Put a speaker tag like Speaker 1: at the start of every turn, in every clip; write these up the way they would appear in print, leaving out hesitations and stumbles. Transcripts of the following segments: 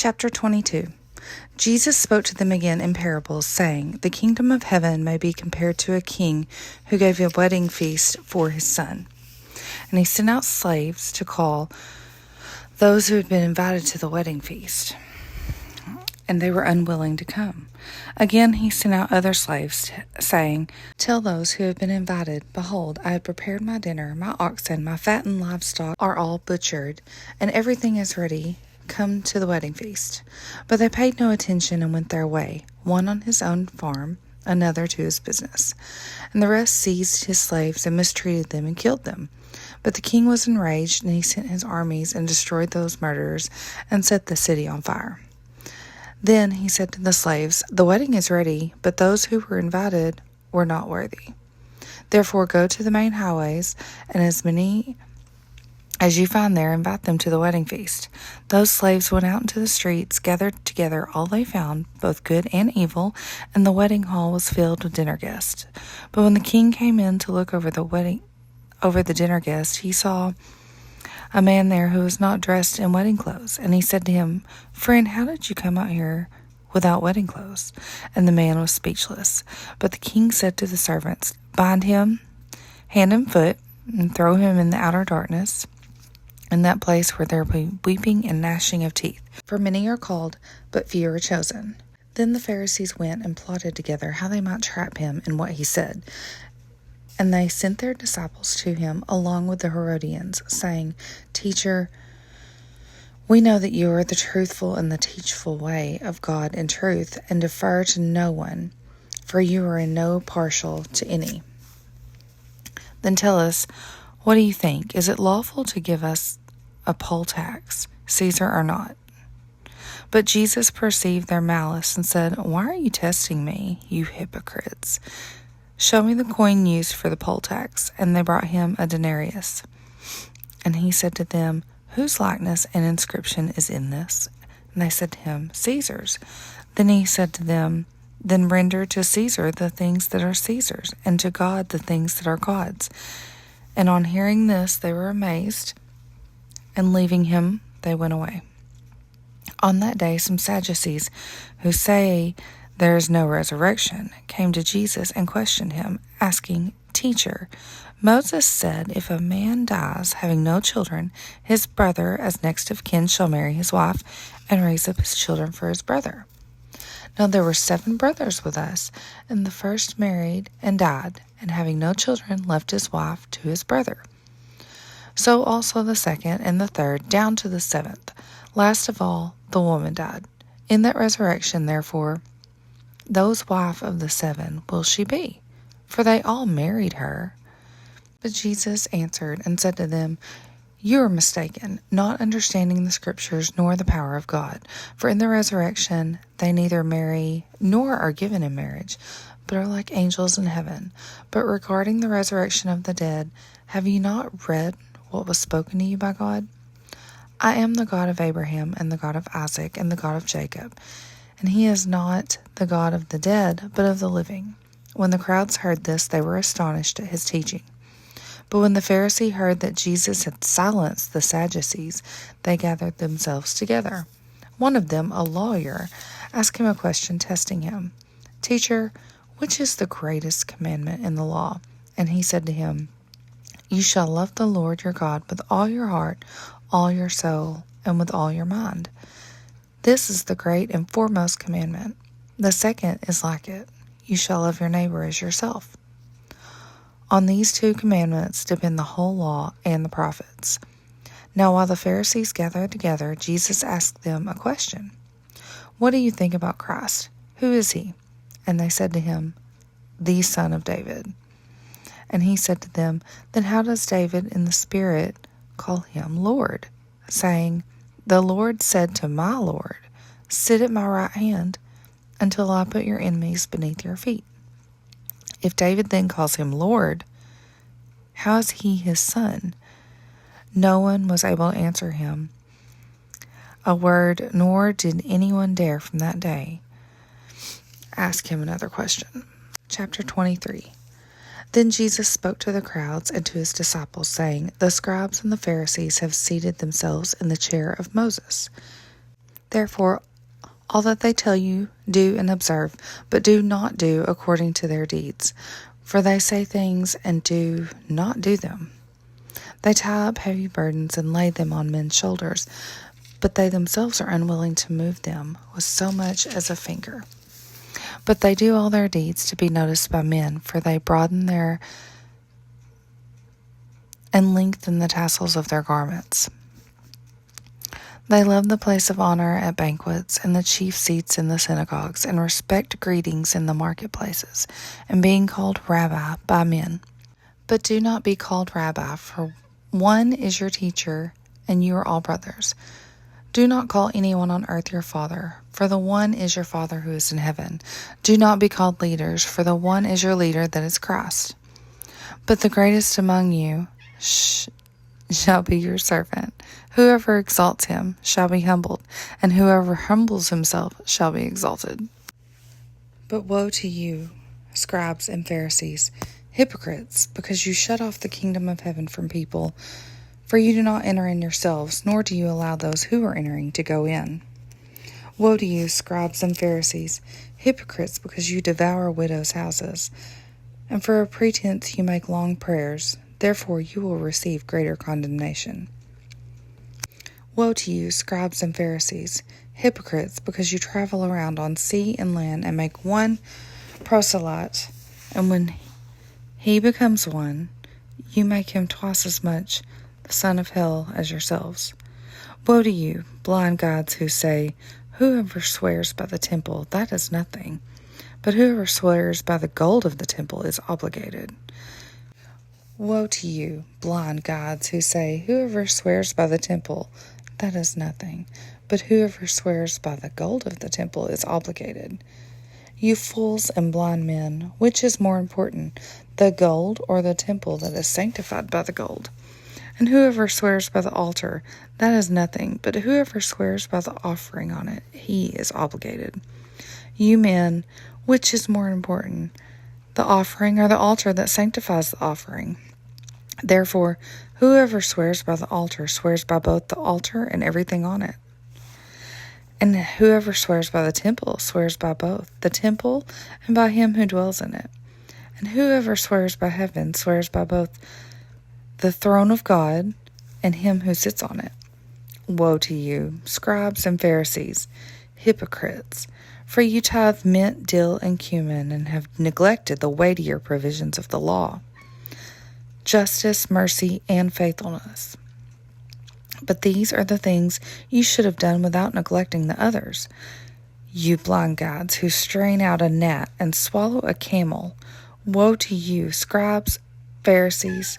Speaker 1: Chapter 22. Jesus spoke to them again in parables, saying, The kingdom of heaven may be compared to a king who gave a wedding feast for his son. And he sent out slaves to call those who had been invited to the wedding feast, and they were unwilling to come. Again he sent out other slaves, saying, Tell those who have been invited, Behold, I have prepared my dinner, my oxen, my fattened livestock are all butchered, and everything is ready. Come to the wedding feast. But they paid no attention and went their way, one on his own farm, another to his business. And the rest seized his slaves and mistreated them and killed them. But the king was enraged, and he sent his armies and destroyed those murderers and set the city on fire. Then he said to the slaves, The wedding is ready, but those who were invited were not worthy. Therefore go to the main highways, and as many as you find there, invite them to the wedding feast. Those slaves went out into the streets, gathered together all they found, both good and evil, and the wedding hall was filled with dinner guests. But when the king came in to look over the dinner guests, he saw a man there who was not dressed in wedding clothes, and he said to him, Friend, how did you come out here without wedding clothes? And the man was speechless. But the king said to the servants, Bind him hand and foot, and throw him in the outer darkness, in that place where there will be weeping and gnashing of teeth. For many are called, but few are chosen. Then the Pharisees went and plotted together how they might trap him in what he said. And they sent their disciples to him along with the Herodians, saying, Teacher, we know that you are the truthful and the teachful way of God in truth, and defer to no one, for you are in no partial to any. Then tell us, what do you think? Is it lawful to give us a poll tax, Caesar or not? But Jesus perceived their malice and said, Why are you testing me, you hypocrites? Show me the coin used for the poll tax. And they brought him a denarius. And he said to them, Whose likeness and inscription is in this? And they said to him, Caesar's. Then he said to them, Then render to Caesar the things that are Caesar's, and to God the things that are God's. And on hearing this, they were amazed, and leaving him, they went away. On that day, some Sadducees, who say there is no resurrection, came to Jesus and questioned him, asking, Teacher, Moses said, if a man dies having no children, his brother as next of kin shall marry his wife and raise up his children for his brother. Now there were 7 brothers with us, and the first married and died, and having no children left his wife to his brother. So also the second and the third, down to the 7th. Last of all, the woman died. In that resurrection, therefore, those wife of the 7 will she be, for they all married her. But Jesus answered and said to them, You are mistaken, not understanding the Scriptures nor the power of God. For in the resurrection they neither marry nor are given in marriage, but are like angels in heaven. But regarding the resurrection of the dead, have you not read what was spoken to you by God? I am the God of Abraham and the God of Isaac and the God of Jacob. And he is not the God of the dead, but of the living. When the crowds heard this, they were astonished at his teaching. But when the Pharisee heard that Jesus had silenced the Sadducees, they gathered themselves together. One of them, a lawyer, asked him a question, testing him. Teacher, which is the greatest commandment in the law? And he said to him, You shall love the Lord your God with all your heart, all your soul, and with all your mind. This is the great and foremost commandment. The second is like it. You shall love your neighbor as yourself. On these 2 commandments depend the whole law and the prophets. Now while the Pharisees gathered together, Jesus asked them a question. What do you think about Christ? Who is he? And they said to him, The Son of David. And he said to them, Then how does David in the Spirit call him Lord, saying, The Lord said to my Lord, Sit at my right hand until I put your enemies beneath your feet. If David then calls him Lord, how is he his son? No one was able to answer him a word, nor did anyone dare from that day ask him another question. Chapter 23. Then Jesus spoke to the crowds and to his disciples, saying, The scribes and the Pharisees have seated themselves in the chair of Moses. therefore all that they tell you, do and observe, but do not do according to their deeds. For they say things and do not do them. They tie up heavy burdens and lay them on men's shoulders, but they themselves are unwilling to move them with so much as a finger. But they do all their deeds to be noticed by men, for they broaden their and lengthen the tassels of their garments. They love the place of honor at banquets and the chief seats in the synagogues, and respect greetings in the marketplaces, and being called Rabbi by men. But do not be called Rabbi, for one is your teacher, and you are all brothers. Do not call anyone on earth your father, for the one is your Father who is in heaven. Do not be called leaders, for the one is your leader, that is Christ. But the greatest among you shall be your servant. Whoever exalts him shall be humbled, and whoever humbles himself shall be exalted. But woe to you, scribes and Pharisees, hypocrites, because you shut off the kingdom of heaven from people. For you do not enter in yourselves, nor do you allow those who are entering to go in. Woe to you, scribes and Pharisees, hypocrites, because you devour widows' houses, and for a pretense you make long prayers. Therefore you will receive greater condemnation. Woe to you, scribes and Pharisees, hypocrites, because you travel around on sea and land and make one proselyte, and when he becomes one, you make him twice as much the son of hell as yourselves. Woe to you, blind guides, who say, whoever swears by the temple, that is nothing, but whoever swears by the gold of the temple is obligated. Woe to you, blind guides, who say, whoever swears by the temple, that is nothing, but whoever swears by the gold of the temple is obligated. You fools and blind men, which is more important, the gold or the temple that is sanctified by the gold? And whoever swears by the altar, that is nothing, but whoever swears by the offering on it, he is obligated. You men, which is more important, the offering or the altar that sanctifies the offering? Therefore, whoever swears by the altar swears by both the altar and everything on it. And whoever swears by the temple swears by both, the temple and by him who dwells in it. And whoever swears by heaven swears by both the throne of God and him who sits on it. Woe to you, scribes and Pharisees, hypocrites! For you tithe mint, dill, and cumin, and have neglected the weightier provisions of the law, justice, mercy, and faithfulness. But these are the things you should have done without neglecting the others. You blind guides, who strain out a gnat and swallow a camel, woe to you, scribes, Pharisees,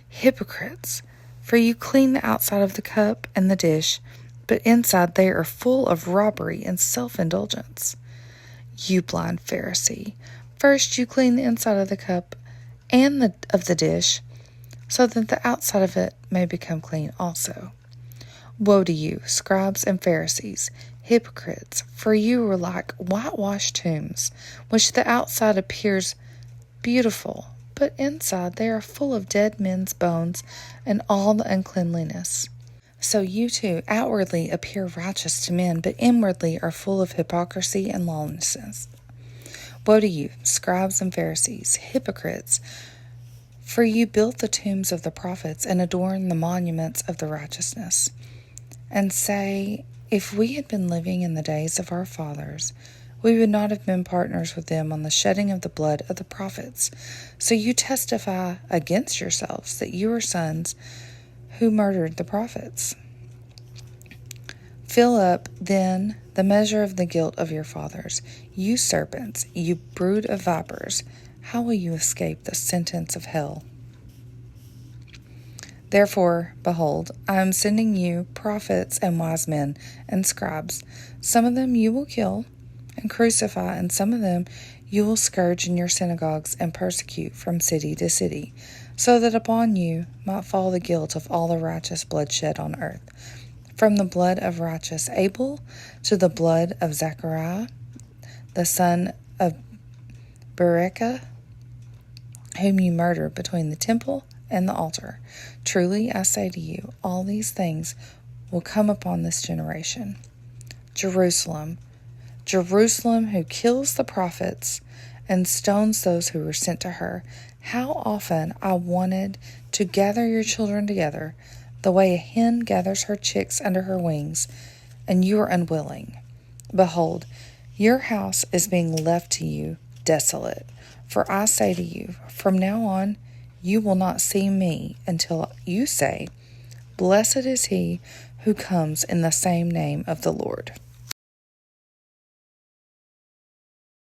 Speaker 1: hypocrites! For you clean the outside of the cup and the dish, but inside they are full of robbery and self-indulgence. You blind Pharisee, first you clean the inside of the cup and of the dish, so that the outside of it may become clean also. Woe to you, scribes and Pharisees, hypocrites! For you are like whitewashed tombs, which the outside appears beautiful, but inside they are full of dead men's bones and all the uncleanliness. So you too outwardly appear righteous to men, but inwardly are full of hypocrisy and lawlessness. Woe to you, scribes and Pharisees, hypocrites! For you built the tombs of the prophets and adorn the monuments of the righteousness, and say, if we had been living in the days of our fathers, we would not have been partners with them on the shedding of the blood of the prophets. So you testify against yourselves that you are sons who murdered the prophets. Fill up, then, the measure of the guilt of your fathers. You serpents, you brood of vipers, how will you escape the sentence of hell? Therefore, behold, I am sending you prophets and wise men and scribes. Some of them you will kill and crucify, and some of them you will scourge in your synagogues and persecute from city to city, so that upon you might fall the guilt of all the righteous bloodshed on earth, from the blood of righteous Abel to the blood of Zechariah, the son of Berechiah, whom you murdered between the temple and the altar. Truly I say to you, all these things will come upon this generation. Jerusalem, Jerusalem, who kills the prophets and stones those who are sent to her. How often I wanted to gather your children together, the way a hen gathers her chicks under her wings, and you are unwilling. Behold, your house is being left to you desolate. For I say to you, from now on, you will not see me until you say, Blessed is he who comes in the same name of the Lord.